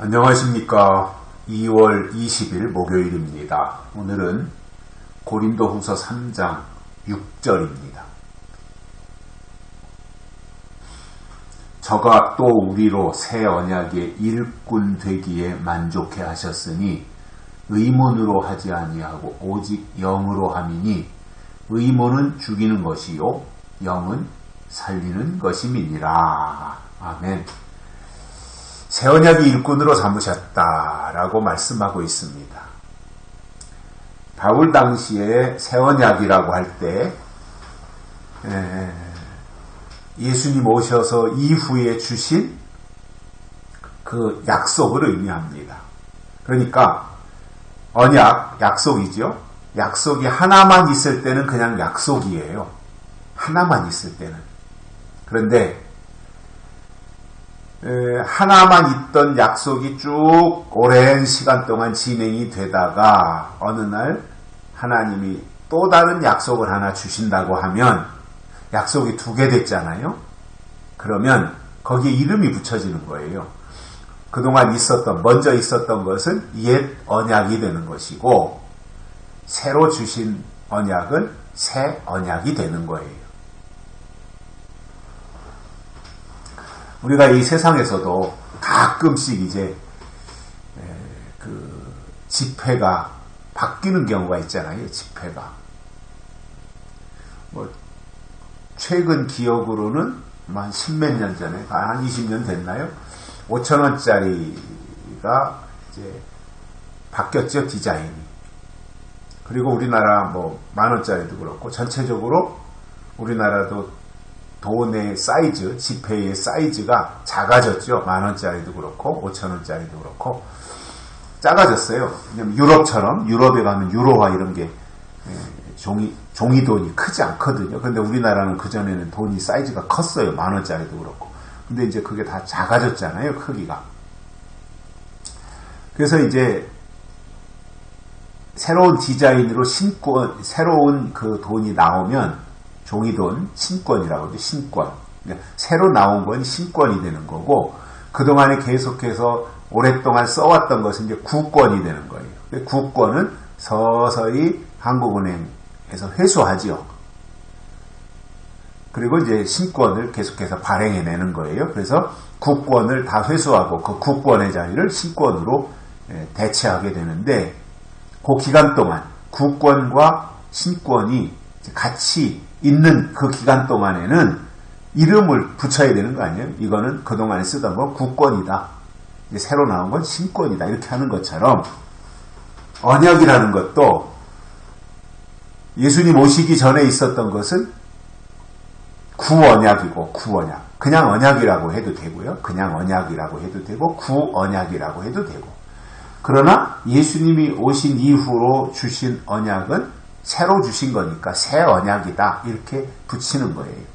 안녕하십니까. 2월 20일 목요일입니다. 오늘은 고린도후서 3장 6절입니다. 저가 또 우리로 새 언약의 일꾼 되기에 만족해 하셨으니 의문으로 하지 아니하고 오직 영으로 함이니 의문은 죽이는 것이요 영은 살리는 것임이니라. 아멘. 새 언약의 일꾼으로 삼으셨다라고 말씀하고 있습니다. 바울 당시에 새 언약이라고 할 때 예수님 오셔서 이후에 주신 그 약속을 의미합니다. 그러니까 언약, 약속이죠. 약속이 하나만 있을 때는 그냥 약속이에요. 하나만 있을 때는. 그런데 하나만 있던 약속이 쭉 오랜 시간 동안 진행이 되다가 어느 날 하나님이 또 다른 약속을 하나 주신다고 하면 약속이 2개 됐잖아요. 그러면 거기에 이름이 붙여지는 거예요. 그동안 먼저 있었던 것은 옛 언약이 되는 것이고 새로 주신 언약은 새 언약이 되는 거예요. 우리가 이 세상에서도 가끔씩 이제 그 지폐가 바뀌는 경우가 있잖아요. 지폐가. 최근 기억으로는 한 10몇 년 전에, 한 20년 됐나요? 5,000원짜리가 이제 바뀌었죠, 디자인이. 그리고 우리나라 10,000원짜리도 그렇고, 전체적으로 우리나라도 돈의 사이즈, 지폐의 사이즈가 작아졌죠. 10,000원짜리도 그렇고 5,000원짜리도 그렇고 작아졌어요. 왜냐면 유럽처럼, 유럽에 가면 유로화 이런 게 종이 돈이 크지 않거든요. 근데 우리나라는 그전에는 돈이 사이즈가 컸어요. 10,000원짜리도 그렇고. 근데 이제 그게 다 작아졌잖아요. 크기가. 그래서 이제 새로운 디자인으로 새로운 그 돈이 나오면 종이돈, 신권이라고 하죠. 신권. 새로 나온 건 신권이 되는 거고, 그동안에 계속해서 오랫동안 써왔던 것은 이제 구권이 되는 거예요. 구권은 서서히 한국은행에서 회수하지요. 그리고 이제 신권을 계속해서 발행해내는 거예요. 그래서 구권을 다 회수하고 그 구권의 자리를 신권으로 대체하게 되는데, 그 기간 동안 구권과 신권이 같이 있는 그 기간 동안에는 이름을 붙여야 되는 거 아니에요? 이거는 그동안에 쓰던 건 구권이다. 이제 새로 나온 건 신권이다. 이렇게 하는 것처럼 언약이라는 것도 예수님 오시기 전에 있었던 것은 구언약이고 구언약. 그냥 언약이라고 해도 되고요. 그냥 언약이라고 해도 되고 구언약이라고 해도 되고. 그러나 예수님이 오신 이후로 주신 언약은 새로 주신 거니까 새 언약이다. 이렇게 붙이는 거예요.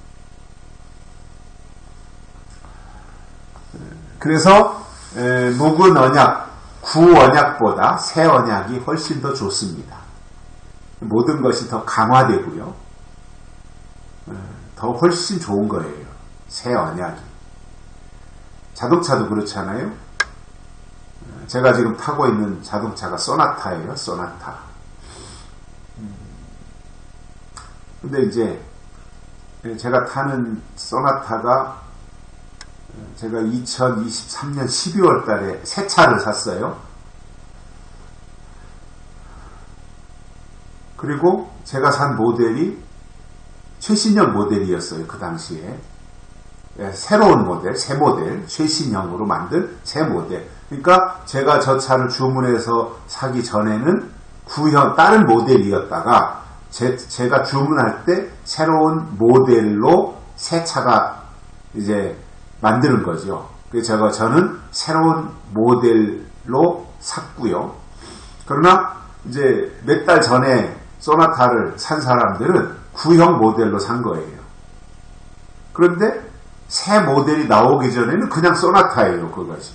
그래서 묵은 언약, 구언약보다 새 언약이 훨씬 더 좋습니다. 모든 것이 더 강화되고요. 더 훨씬 좋은 거예요. 새 언약이. 자동차도 그렇잖아요. 제가 지금 타고 있는 자동차가 소나타예요. 소나타. 근데 이제 제가 타는 소나타가 제가 2023년 12월 달에 새 차를 샀어요. 그리고 제가 산 모델이 최신형 모델이었어요. 그 당시에. 새로운 모델, 새 모델, 최신형으로 만든 새 모델. 그러니까 제가 저 차를 주문해서 사기 전에는 다른 모델이었다가 제가 주문할 때 새로운 모델로 새 차가 이제 만드는 거죠. 그래서 저는 새로운 모델로 샀고요. 그러나 이제 몇 달 전에 소나타를 산 사람들은 구형 모델로 산 거예요. 그런데 새 모델이 나오기 전에는 그냥 소나타예요, 그것이.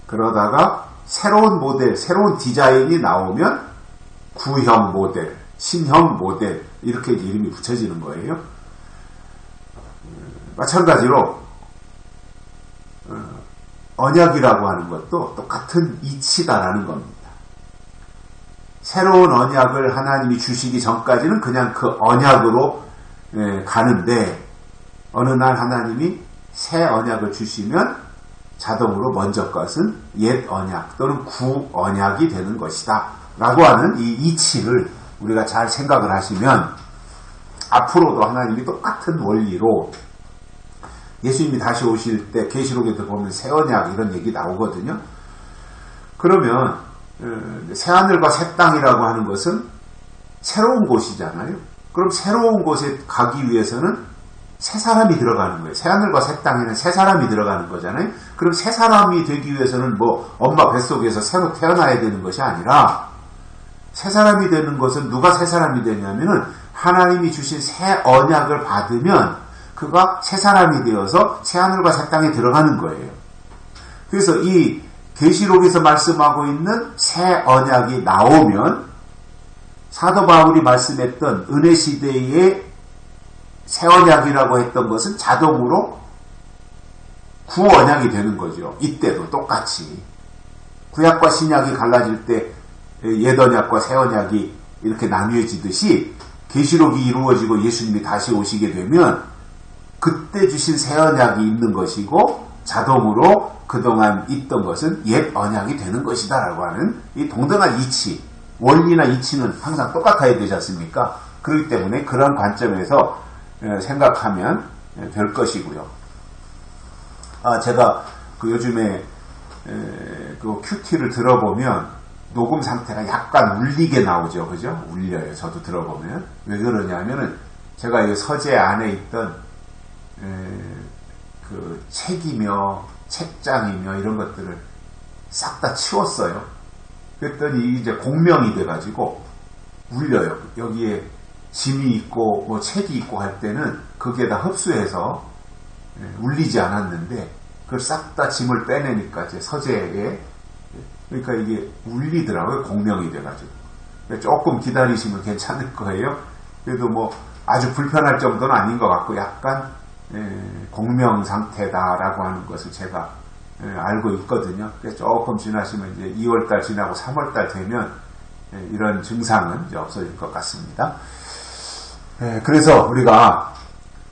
그러다가 새로운 모델, 새로운 디자인이 나오면 구형 모델, 신형 모델 이렇게 이름이 붙여지는 거예요. 마찬가지로 언약이라고 하는 것도 똑같은 이치다라는 겁니다. 새로운 언약을 하나님이 주시기 전까지는 그냥 그 언약으로 가는데 어느 날 하나님이 새 언약을 주시면 자동으로 먼저 것은 옛 언약 또는 구 언약이 되는 것이다 라고 하는 이 이치를 우리가 잘 생각을 하시면 앞으로도 하나님이 똑같은 원리로 예수님이 다시 오실 때 계시록에도 보면 새 언약 이런 얘기 나오거든요. 그러면 새하늘과 새 땅이라고 하는 것은 새로운 곳이잖아요. 그럼 새로운 곳에 가기 위해서는 새 사람이 들어가는 거예요. 새하늘과 새 땅에는 새 사람이 들어가는 거잖아요. 그럼 새 사람이 되기 위해서는 뭐 엄마 뱃속에서 새로 태어나야 되는 것이 아니라 새 사람이 되는 것은 누가 새 사람이 되냐면은 하나님이 주신 새 언약을 받으면 그가 새 사람이 되어서 새하늘과 새 땅에 들어가는 거예요. 그래서 이 계시록에서 말씀하고 있는 새 언약이 나오면 사도 바울이 말씀했던 은혜 시대의 새 언약이라고 했던 것은 자동으로 구 언약이 되는 거죠. 이때도 똑같이 구약과 신약이 갈라질 때 옛 언약과 새 언약이 이렇게 나뉘어지듯이 계시록이 이루어지고 예수님이 다시 오시게 되면 그때 주신 새 언약이 있는 것이고 자동으로 그동안 있던 것은 옛 언약이 되는 것이다 라고 하는 이 동등한 이치, 원리나 이치는 항상 똑같아야 되지 않습니까? 그렇기 때문에 그런 관점에서 생각하면 될 것이고요. 제가 요즘에 그 큐티를 들어보면 녹음 상태가 약간 울리게 나오죠. 그죠? 울려요. 저도 들어보면. 왜 그러냐면은 제가 이 서재 안에 있던 그 책이며 책장이며 이런 것들을 싹 다 치웠어요. 그랬더니 이제 공명이 돼가지고 울려요. 여기에 짐이 있고 뭐 책이 있고 할 때는 그게 다 흡수해서 울리지 않았는데 그걸 싹 다 짐을 빼내니까 이제 서재에 그러니까 이게 울리더라고요. 공명이 돼가지고. 조금 기다리시면 괜찮을 거예요. 그래도 뭐 아주 불편할 정도는 아닌 것 같고 약간 공명 상태다라고 하는 것을 제가 알고 있거든요. 그래서 조금 지나시면 이제 2월달 지나고 3월달 되면 이런 증상은 이제 없어질 것 같습니다. 그래서 우리가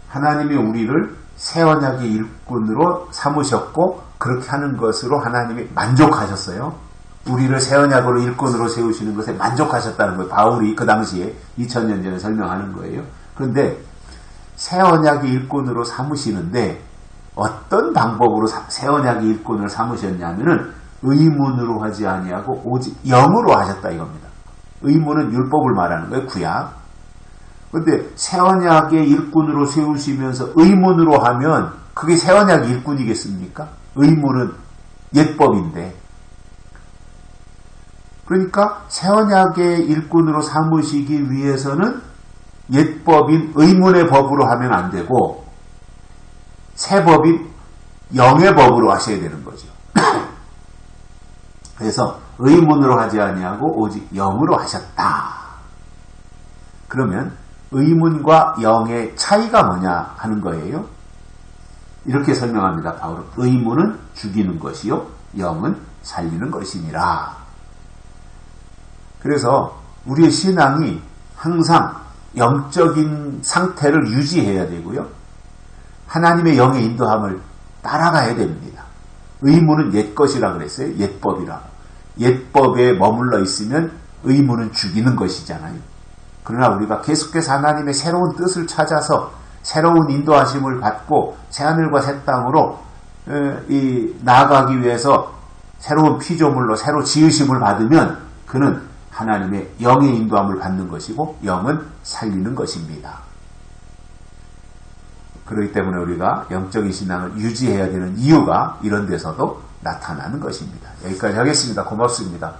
하나님이 우리를 새 언약의 일꾼으로 삼으셨고 그렇게 하는 것으로 하나님이 만족하셨어요. 우리를 새 언약으로 일꾼으로 세우시는 것에 만족하셨다는 거예요. 바울이 그 당시에 2000년 전에 설명하는 거예요. 그런데 새 언약의 일꾼으로 삼으시는데 어떤 방법으로 새 언약의 일꾼을 삼으셨냐면은 의문으로 하지 아니하고 오직 영으로 하셨다 이겁니다. 의문은 율법을 말하는 거예요. 구약. 그런데 새 언약의 일꾼으로 세우시면서 의문으로 하면 그게 새 언약의 일꾼이겠습니까? 의문은 옛법인데. 그러니까 새 언약의 일꾼으로 삼으시기 위해서는 옛법인 의문의 법으로 하면 안 되고 새 법인 영의 법으로 하셔야 되는 거죠. 그래서 의문으로 하지 아니하고 오직 영으로 하셨다. 그러면 의문과 영의 차이가 뭐냐 하는 거예요. 이렇게 설명합니다. 바울은 의문은 죽이는 것이요 영은 살리는 것이니라. 그래서 우리의 신앙이 항상 영적인 상태를 유지해야 되고요. 하나님의 영의 인도함을 따라가야 됩니다. 의문은 옛것이라 그랬어요. 옛법이라. 옛법에 머물러 있으면 의문은 죽이는 것이잖아요. 그러나 우리가 계속해서 하나님의 새로운 뜻을 찾아서 새로운 인도하심을 받고 새하늘과 새 땅으로 나아가기 위해서 새로운 피조물로 새로 지으심을 받으면 그는 하나님의 영의 인도함을 받는 것이고 영은 살리는 것입니다. 그렇기 때문에 우리가 영적인 신앙을 유지해야 되는 이유가 이런 데서도 나타나는 것입니다. 여기까지 하겠습니다. 고맙습니다.